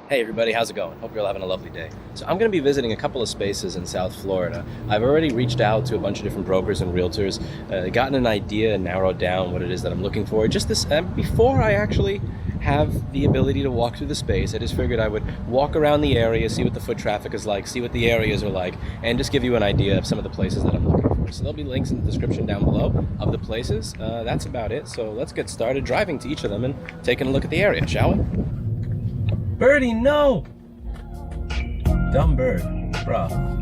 Hey everybody, how's it going? Hope you're all having a lovely day. So I'm going to be visiting a couple of spaces in South Florida. I've already reached out to a bunch of different brokers and realtors, gotten an idea and narrowed down what it is that I'm looking for. Just this, before I actually have the ability to walk through the space, I just figured I would walk around the area, see what the foot traffic is like, see what the areas are like, and just give you an idea of some of the places that I'm looking for. So there'll be links in the description down below of the places. That's about it. So let's get started driving to each of them and taking a look at the area, shall we? Birdie, no! Dumb bird, bruh.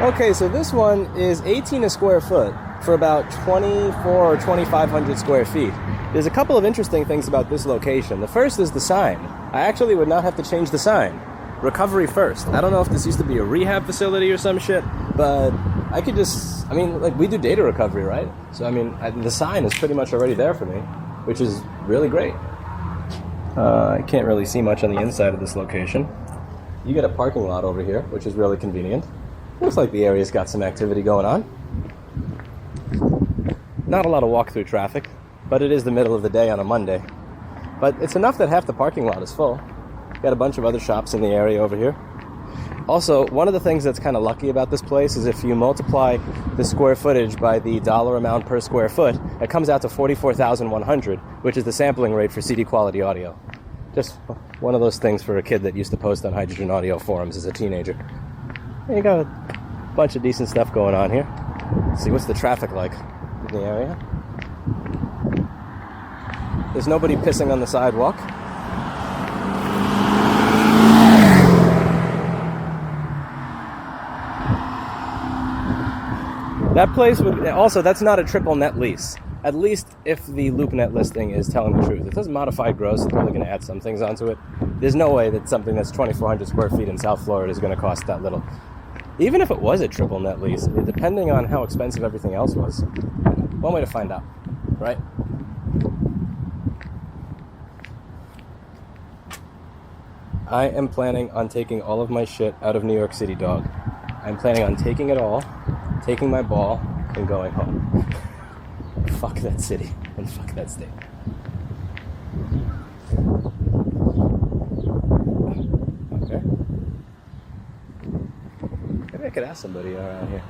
Okay, so this one is 18 a square foot for about 24 or 2,500 square feet. There's a couple of interesting things about this location. The first is the sign. I actually would not have to change the sign. Recovery first. I don't know if this used to be a rehab facility or some shit, but I could just, like we do data recovery, right? So, the sign is pretty much already there for me, which is really great. I can't really see much on the inside of this location. You get a parking lot over here, which is really convenient. Looks like the area's got some activity going on. Not a lot of walk-through traffic, but it is the middle of the day on a Monday. But it's enough that half the parking lot is full. Got a bunch of other shops in the area over here. Also, one of the things that's kind of lucky about this place is if you multiply the square footage by the dollar amount per square foot, it comes out to 44,100, which is the sampling rate for CD quality audio. Just one of those things for a kid that used to post on hydrogen audio forums as a teenager. You got a bunch of decent stuff going on here. Let's see, what's the traffic like in the area? There's nobody pissing on the sidewalk. That place would also, that's not a triple net lease. At least if the LoopNet listing is telling the truth. If it's modified gross, they're probably going to add some things onto it. There's no way that something that's 2,400 square feet in South Florida is going to cost that little. Even if it was a triple net lease, depending on how expensive everything else was, one way to find out, right? I am planning on taking all of my shit out of New York City, dog. I'm planning on taking it all, taking my ball, and going home. Fuck that city, and fuck that state. Okay. Maybe I could ask somebody around here.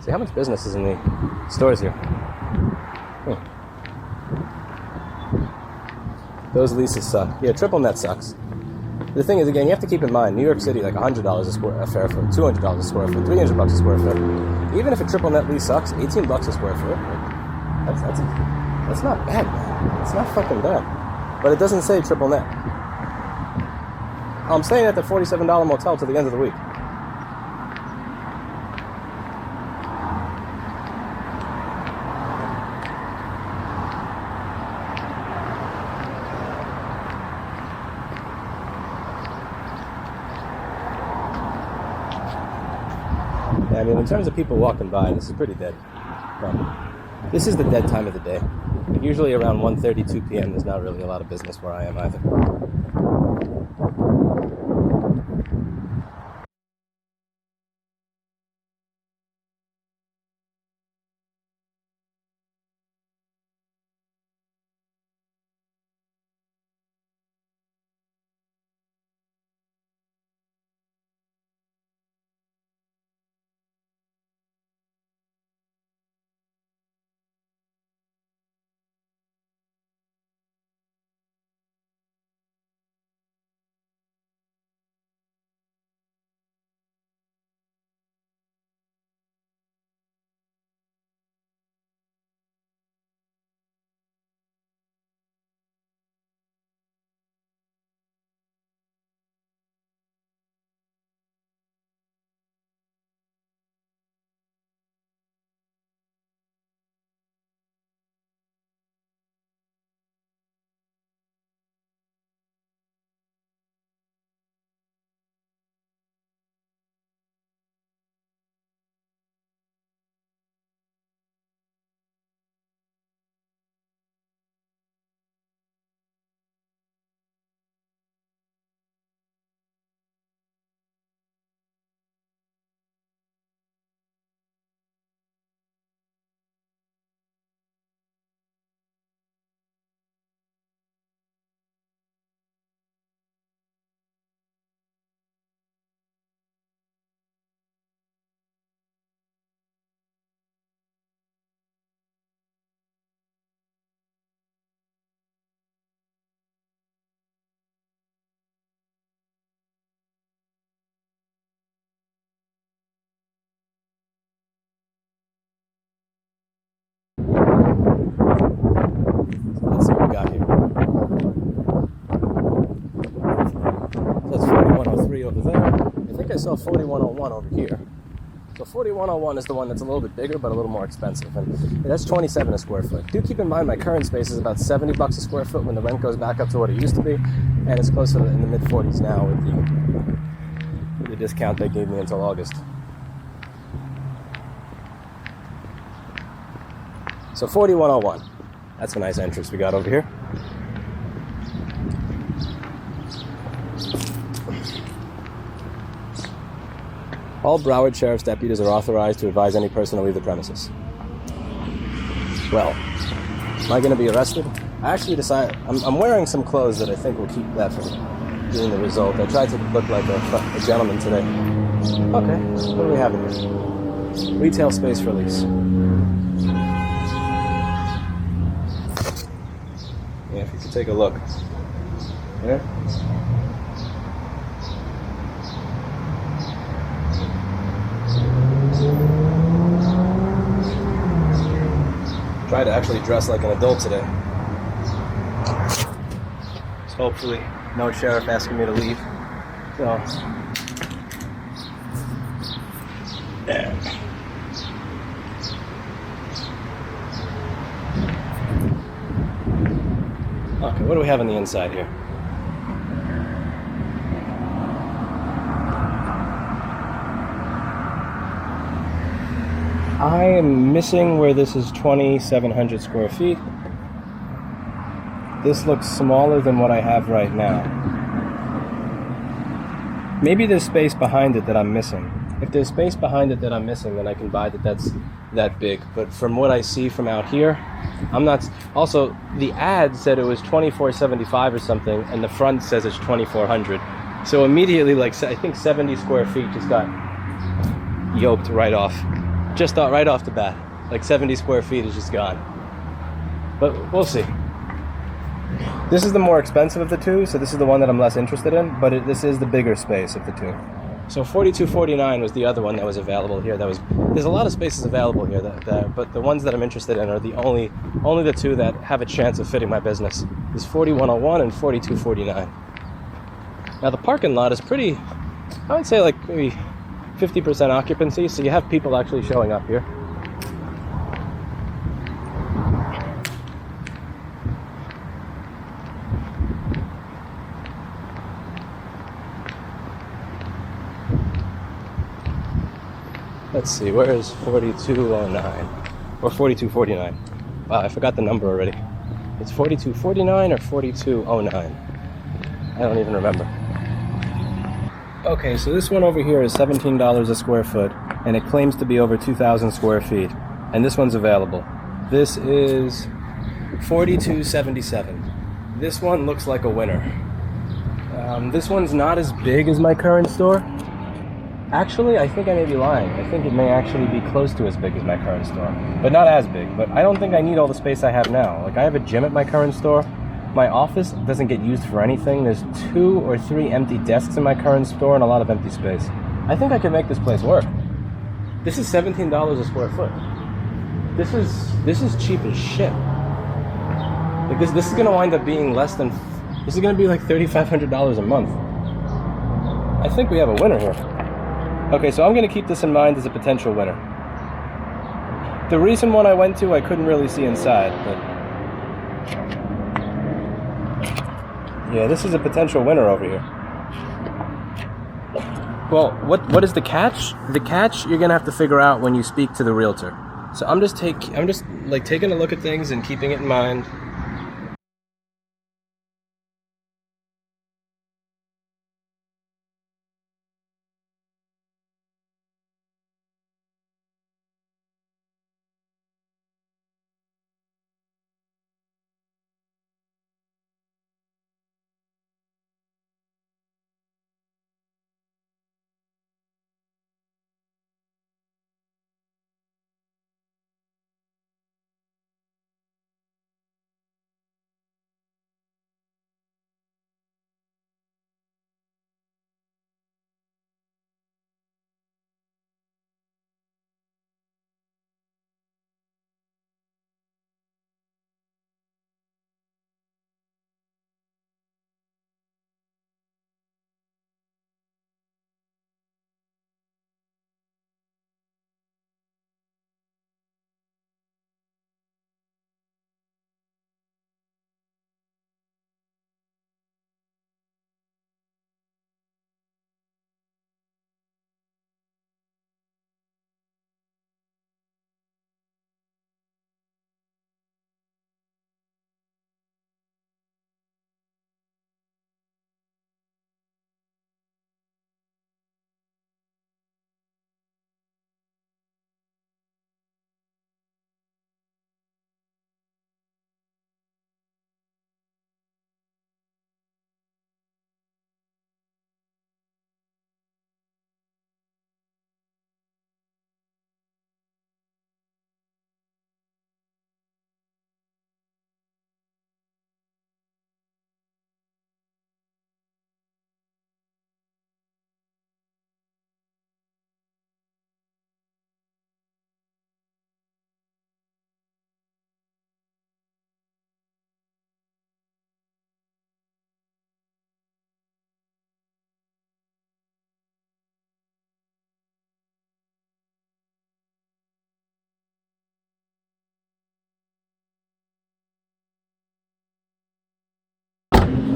See how much business is in the stores here. Those leases suck. Yeah, triple net sucks. The thing is, again, you have to keep in mind, New York City, like $100 a fair foot, $200 a square foot, $300 a square foot. Even if a triple net lease sucks, $18 a square foot. That's not bad, man. It's not fucking bad. But it doesn't say triple net. I'm staying at the $47 motel till the end of the week. In terms of people walking by, this is pretty dead. This is the dead time of the day. Usually around 1:32 p.m. there's not really a lot of business where I am either. I saw 4101 over here. So 4101 is the one that's a little bit bigger, but a little more expensive, and it has 27 a square foot. Do keep in mind my current space is about 70 bucks a square foot when the rent goes back up to what it used to be, and it's closer to in the mid 40s now with the discount they gave me until August. So 4101, that's a nice entrance we got over here. All Broward Sheriff's deputies are authorized to advise any person to leave the premises. Well, am I going to be arrested? I actually decided, I'm wearing some clothes that I think will keep that from being the result. I tried to look like a gentleman today. Okay, what do we have in here? Retail space for lease. Yeah, if you could take a look. Here. Try to actually dress like an adult today. So hopefully no sheriff asking me to leave. So yeah. Okay, what do we have on the inside here? I am missing where this is 2,700 square feet. This looks smaller than what I have right now. Maybe there's space behind it that I'm missing. If there's space behind it that I'm missing, then I can buy that's that big. But from what I see from out here, I'm not. Also, the ad said it was 2,475 or something, and the front says it's 2,400. So immediately, like I think 70 square feet just got yoked right off. Just thought right off the bat, like 70 square feet is just gone. But we'll see. This is the more expensive of the two, so this is the one that I'm less interested in, but this is the bigger space of the two. So 4249 was the other one that was available here. There's a lot of spaces available here, but the ones that I'm interested in are the only the two that have a chance of fitting my business. Is 4101 and 4249. Now the parking lot is pretty, I would say like maybe 50% occupancy, so you have people actually showing up here. Let's see, where is 4209 or 4249? Wow, I forgot the number already. It's 4249 or 4209. I don't even remember. Okay, so this one over here is $17 a square foot, and it claims to be over 2,000 square feet, and this one's available. This is $42.77. This one looks like a winner. This one's not as big as my current store. Actually, I think I may be lying. I think it may actually be close to as big as my current store, but not as big. But I don't think I need all the space I have now. Like, I have a gym at my current store. My office doesn't get used for anything. There's 2 or 3 empty desks in my current store and a lot of empty space. I think I can make this place work. This is $17 a square foot. This is cheap as shit. Like this is gonna wind up being less than. This is gonna be like $3,500 a month. I think we have a winner here. Okay, so I'm gonna keep this in mind as a potential winner. The recent one I went to, I couldn't really see inside, but yeah, this is a potential winner over here. Well, what is the catch? The catch you're gonna have to figure out when you speak to the realtor. So I'm just like taking a look at things and keeping it in mind.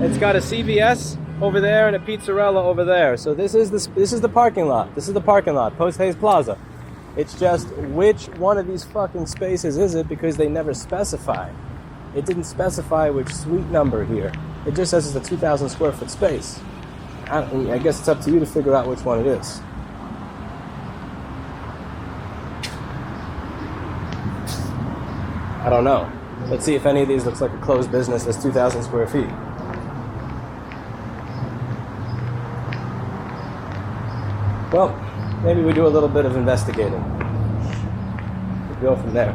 It's got a CVS over there and a Pizzarella over there. So this is the parking lot. This is the parking lot, Post Hayes Plaza. It's just which one of these fucking spaces is it, because they never specify. It didn't specify which suite number here. It just says it's a 2,000 square foot space. I guess it's up to you to figure out which one it is. I don't know. Let's see if any of these looks like a closed business that's 2,000 square feet. Well, maybe we do a little bit of investigating. We'll go from there.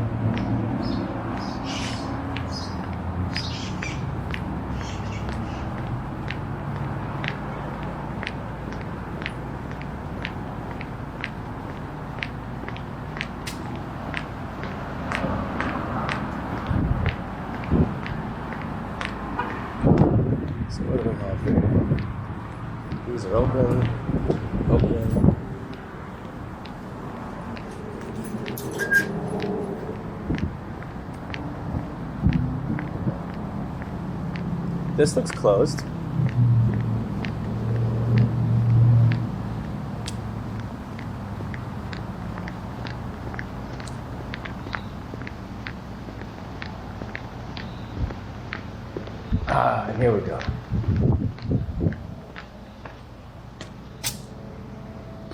So what do we have here? These are open. This looks closed. And here we go.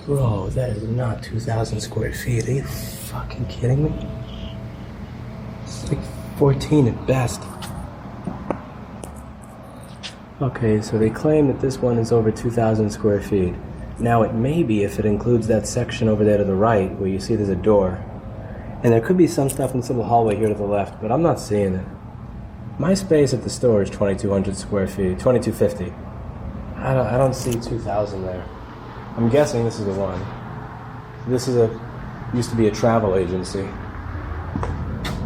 Bro, that is not 2,000 square feet. Are you fucking kidding me? It's like 14 at best. Okay, so they claim that this one is over 2,000 square feet. Now it may be if it includes that section over there to the right where you see there's a door. And there could be some stuff in this little hallway here to the left, but I'm not seeing it. My space at the store is 2,200 square feet, 2,250. I don't see 2,000 there. I'm guessing this is the one. This is used to be a travel agency.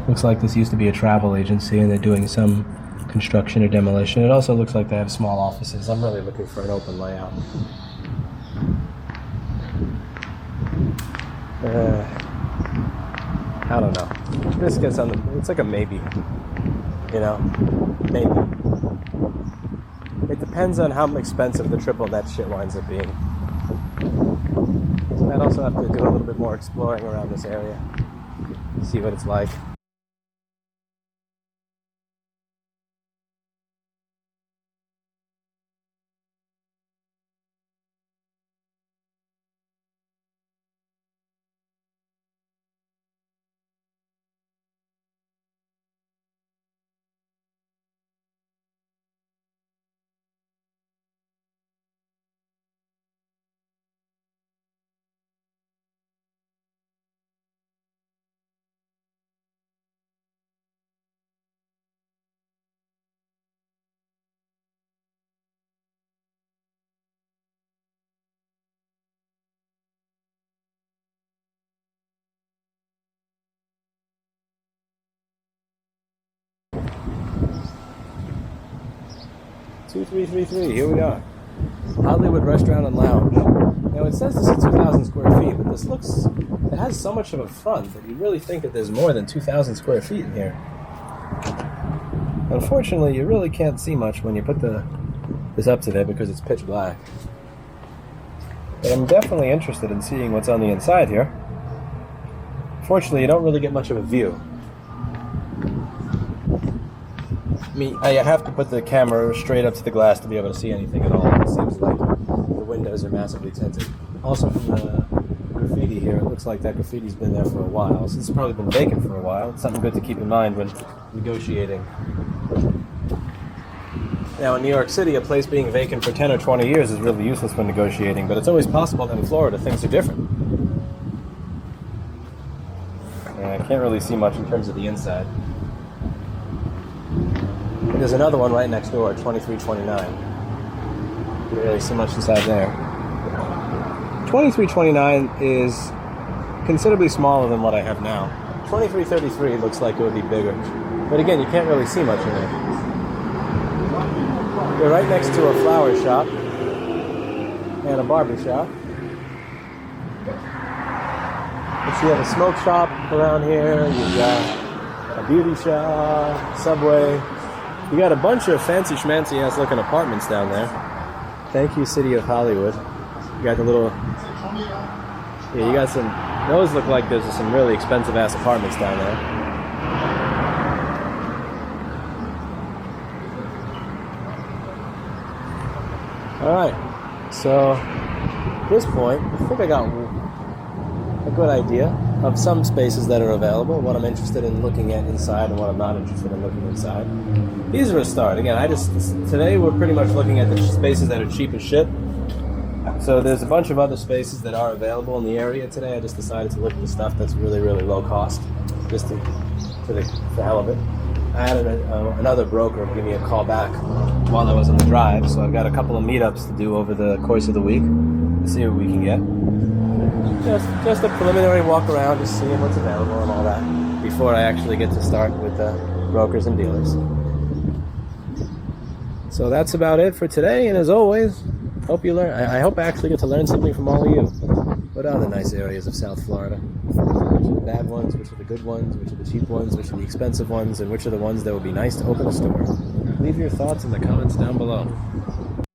Looks like this used to be a travel agency and they're doing some construction or demolition. It also looks like they have small offices. I'm really looking for an open layout. I don't know. This gets on the... It's like a maybe. You know? Maybe. It depends on how expensive the triple net shit winds up being. I'd also have to do a little bit more exploring around this area. See what it's like. Here we are. Hollywood Restaurant and Lounge. Now it says this is 2,000 square feet, but it has so much of a front that you really think that there's more than 2,000 square feet in here. Unfortunately, you really can't see much when you put this up to there because it's pitch black. But I'm definitely interested in seeing what's on the inside here. Fortunately, you don't really get much of a view. I have to put the camera straight up to the glass to be able to see anything at all. It seems like the windows are massively tinted. Also from the graffiti here, it looks like that graffiti's been there for a while. So it's probably been vacant for a while. It's something good to keep in mind when negotiating. Now in New York City, a place being vacant for 10 or 20 years is really useless when negotiating, but it's always possible that in Florida things are different. I can't really see much in terms of the inside. And there's another one right next door, 2329. You can't really see much inside there. 2329 is considerably smaller than what I have now. 2333 looks like it would be bigger. But again, you can't really see much in it. You're right next to a flower shop and a barber shop. Let's see, you have a smoke shop around here. You've got a beauty shop, Subway. You got a bunch of fancy schmancy ass looking apartments down there. Thank you, City of Hollywood. You got the little... Yeah, you got some... Those look like there's some really expensive ass apartments down there. Alright, so at this point, I think I got a good idea of some spaces that are available, what I'm interested in looking at inside and what I'm not interested in looking inside. These are a start. Again, today we're pretty much looking at the spaces that are cheap as shit. So there's a bunch of other spaces that are available in the area today. I just decided to look at the stuff that's really, really low cost, just for the hell of it. I had another broker give me a call back while I was on the drive, so I've got a couple of meetups to do over the course of the week to see what we can get. Just a preliminary walk around, just seeing what's available and all that before I actually get to start with the brokers and dealers. So that's about it for today, and as always, hope you learn. I hope I actually get to learn something from all of you. What are the nice areas of South Florida? Which are the bad ones, which are the good ones, which are the cheap ones, which are the expensive ones, and which are the ones that would be nice to open a store? Leave your thoughts in the comments down below.